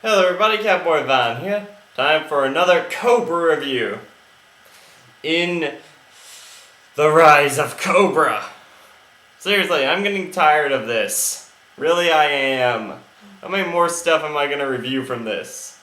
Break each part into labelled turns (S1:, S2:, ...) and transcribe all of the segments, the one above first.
S1: Hello everybody, Catboyvan here. Time for another Cobra review. In the rise of Cobra. Seriously, I'm getting tired of this. Really, I am. How many more stuff am I going to review from this?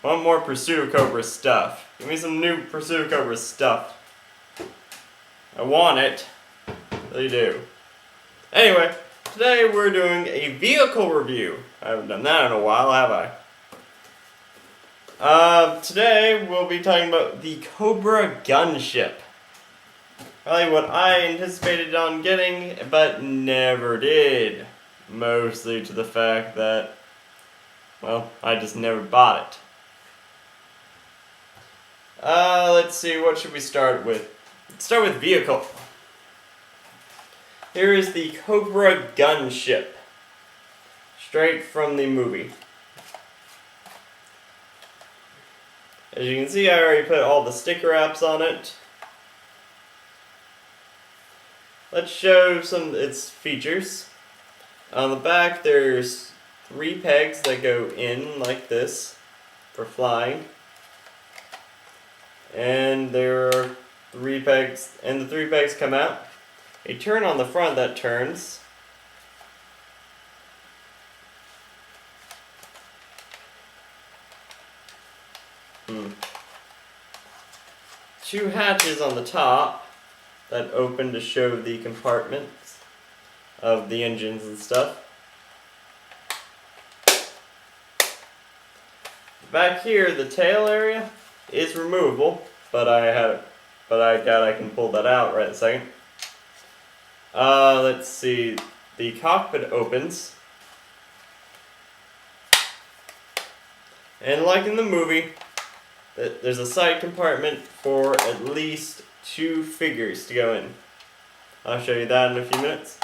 S1: I want more Pursuit of Cobra stuff. Give me some new Pursuit of Cobra stuff. I want it. I really do. Anyway, today we're doing a vehicle review. I haven't done that in a while, have I? Today we'll be talking about the Cobra Gunship. Probably what I anticipated on getting, but never did. Mostly to the fact that, well, I just never bought it. Let's see, what should we start with? Let's start with vehicle. Here is the Cobra Gunship. Straight from the movie. As you can see, I already put all the sticker wraps on it. Let's show some of its features. On the back, there's 3 pegs that go in like this for flying. And there are 3 pegs, and the 3 pegs come out. A turn on the front that turns. Two hatches on the top that open to show the compartments of the engines and stuff. Back here, the tail area is removable, but I doubt I can pull that out right in a second. Let's see. The cockpit opens, and like in the movie, there's a side compartment for at least 2 figures to go in. I'll show you that in a few minutes.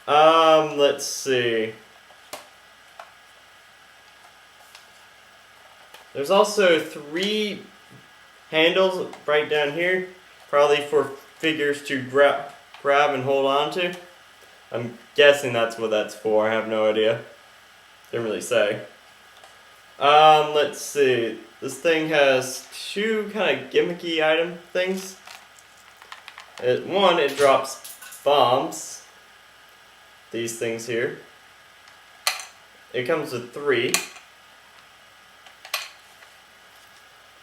S1: Let's see. There's also 3 handles right down here, probably for figures to grab and hold on to. I'm guessing that's what that's for, I have no idea. Didn't really say. Let's see. This thing has 2 kind of gimmicky item things. One, it drops bombs. These things here. It comes with 3.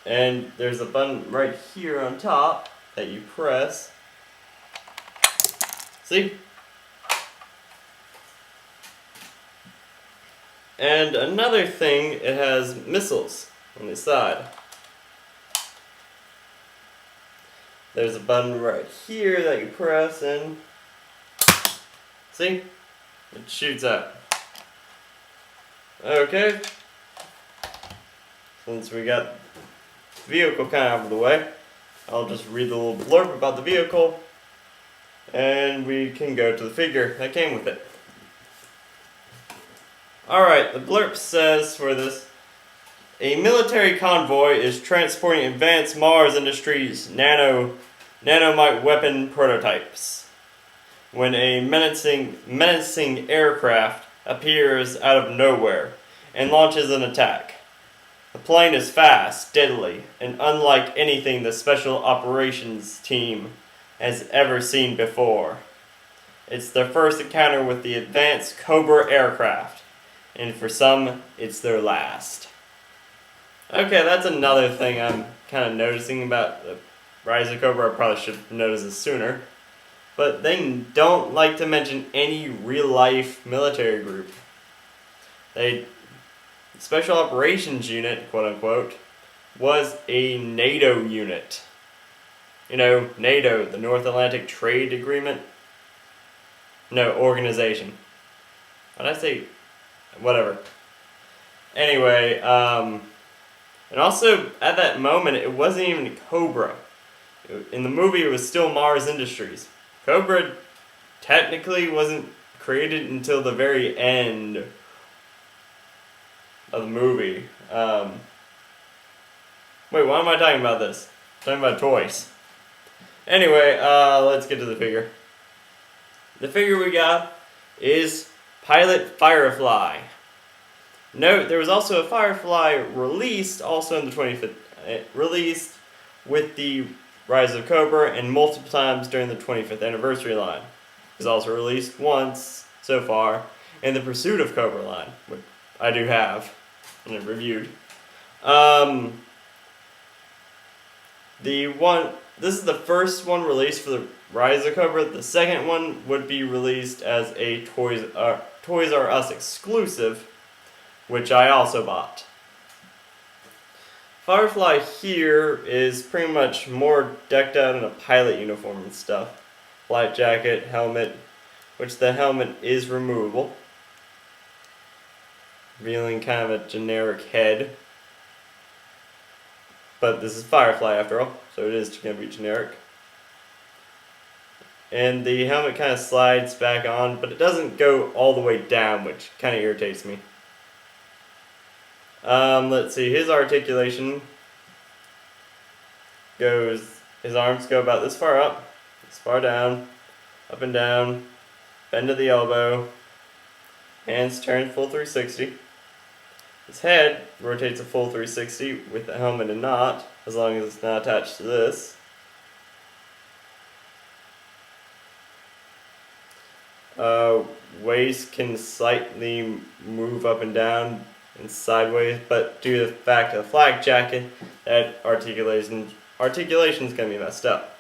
S1: And there's a button right here on top that you press. See? And another thing, it has missiles on the side. There's a button right here that you press and see? It shoots out. Okay. Since we got the vehicle kind of out of the way, I'll just read the little blurb about the vehicle and we can go to the figure that came with it. Alright, the blurb says for this, a military convoy is transporting advanced Mars Industries nanomite weapon prototypes when a menacing aircraft appears out of nowhere and launches an attack. The plane is fast, deadly, and unlike anything the Special Operations Team has ever seen before. It's their first encounter with the advanced Cobra aircraft, and for some, it's their last. Okay, that's another thing I'm kind of noticing about the Rise of Cobra. I probably should have noticed this sooner. But they don't like to mention any real-life military group. Special Operations Unit, quote-unquote, was a NATO unit. You know, NATO, the North Atlantic Trade Agreement? No, organization. What did I say? Whatever. Anyway, and also, at that moment, it wasn't even Cobra. In the movie, it was still Mars Industries. Cobra technically wasn't created until the very end of the movie. Wait, why am I talking about this? I'm talking about toys. Anyway, let's get to the figure. The figure we got is Pilot Firefly. Note, there was also a Firefly released also in the 25th, released with the Rise of Cobra and multiple times during the 25th anniversary line. It was also released once so far in the Pursuit of Cobra line, which I do have and have reviewed. This is the first one released for the Rise of Cobra. The second one would be released as a Toys R Us exclusive, which I also bought. Firefly here is pretty much more decked out in a pilot uniform and stuff. Flight jacket, helmet, which the helmet is removable, revealing kind of a generic head. But this is Firefly after all, so it is going to be generic. And the helmet kind of slides back on, but it doesn't go all the way down, which kind of irritates me. Let's see, his articulation goes, his arms go about this far up, this far down, up and down, bend to the elbow, hands turn full 360. His head rotates a full 360 with the helmet and not, as long as it's not attached to this. Waist can slightly move up and down and sideways, but due to the fact of the flak jacket, that articulation's gonna be messed up.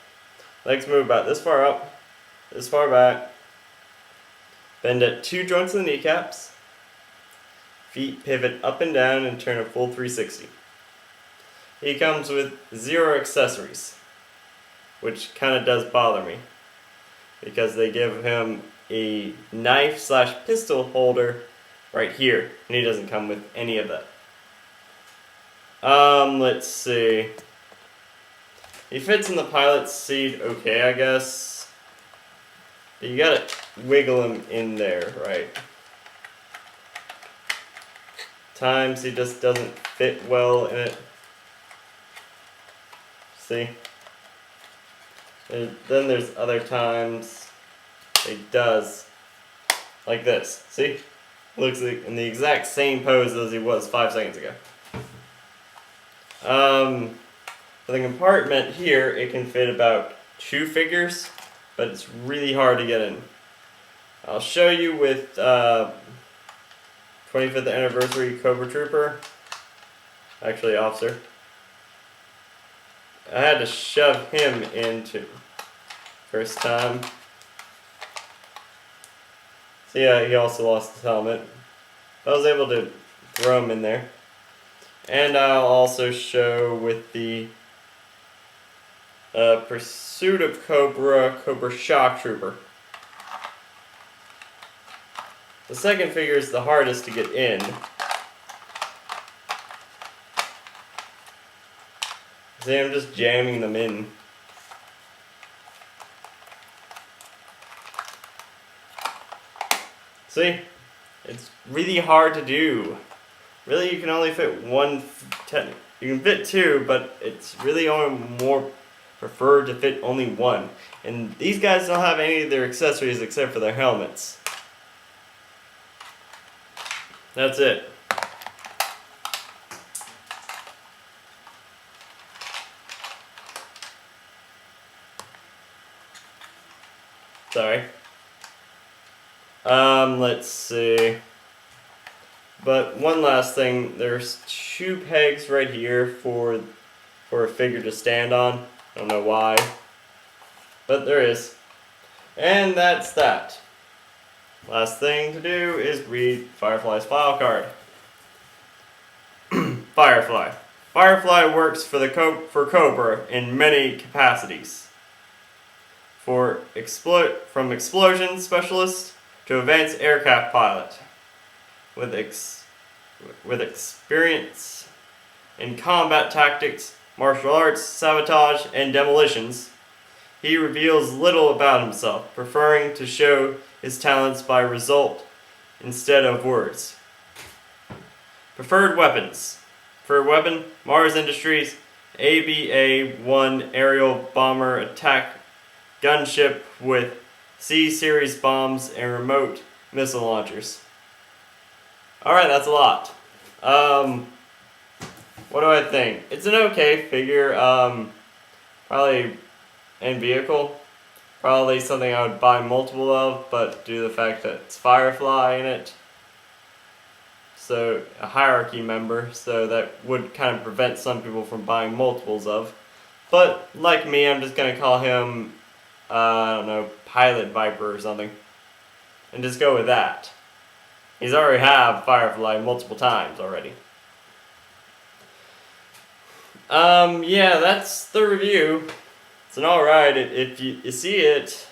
S1: Legs move about this far up, this far back, bend at 2 joints of the kneecaps, feet pivot up and down and turn a full 360. He comes with 0 accessories, which kind of does bother me, because they give him a knife/pistol holder right here, and he doesn't come with any of that. Let's see. He fits in the pilot's seat okay, I guess. But you gotta wiggle him in there, right? Times he just doesn't fit well in it. See? And then there's other times he does. Like this. See? Looks like in the exact same pose as he was 5 seconds ago. For the compartment here, it can fit about 2 figures, but it's really hard to get in. I'll show you with 25th anniversary Cobra Trooper, actually officer. I had to shove him into first time. So yeah, he also lost his helmet. I was able to throw him in there. And I'll also show with the Pursuit of Cobra, Cobra Shock Trooper. The second figure is the hardest to get in. See, I'm just jamming them in. See? It's really hard to do. Really, you can only fit one. You can fit 2, but it's really only more preferred to fit only 1. And these guys don't have any of their accessories except for their helmets. That's it. Sorry. Let's see. But one last thing, there's 2 pegs right here for a figure to stand on. I don't know why, but there is. And that's that. Last thing to do is read Firefly's file card. Firefly. Firefly works for Cobra in many capacities. From explosion specialist to advanced aircraft pilot. With experience in combat tactics, martial arts, sabotage, and demolitions, he reveals little about himself, preferring to show his talents by result instead of words. Preferred weapons. Preferred weapon, Mars Industries, ABA-1 aerial bomber attack gunship with C-series bombs and remote missile launchers. Alright, that's a lot. What do I think? It's an okay figure. Probably in vehicle. Probably something I would buy multiple of, but due to the fact that it's Firefly in it. So, a hierarchy member, so that would kind of prevent some people from buying multiples of. But, like me, I'm just going to call him, I don't know, Pilot Viper or something. And just go with that. He's already had Firefly multiple times already. Yeah, that's the review. It's an alright if you see it,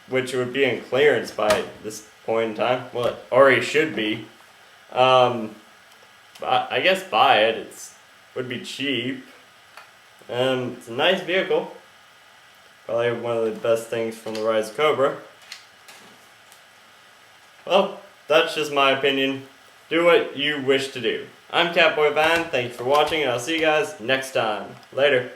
S1: which would be in clearance by this point in time. Well, it already should be. I guess buy it. It would be cheap. It's a nice vehicle. Probably one of the best things from the Rise of Cobra. Well, that's just my opinion. Do what you wish to do. I'm Catboyvan. Thank you for watching, and I'll see you guys next time. Later.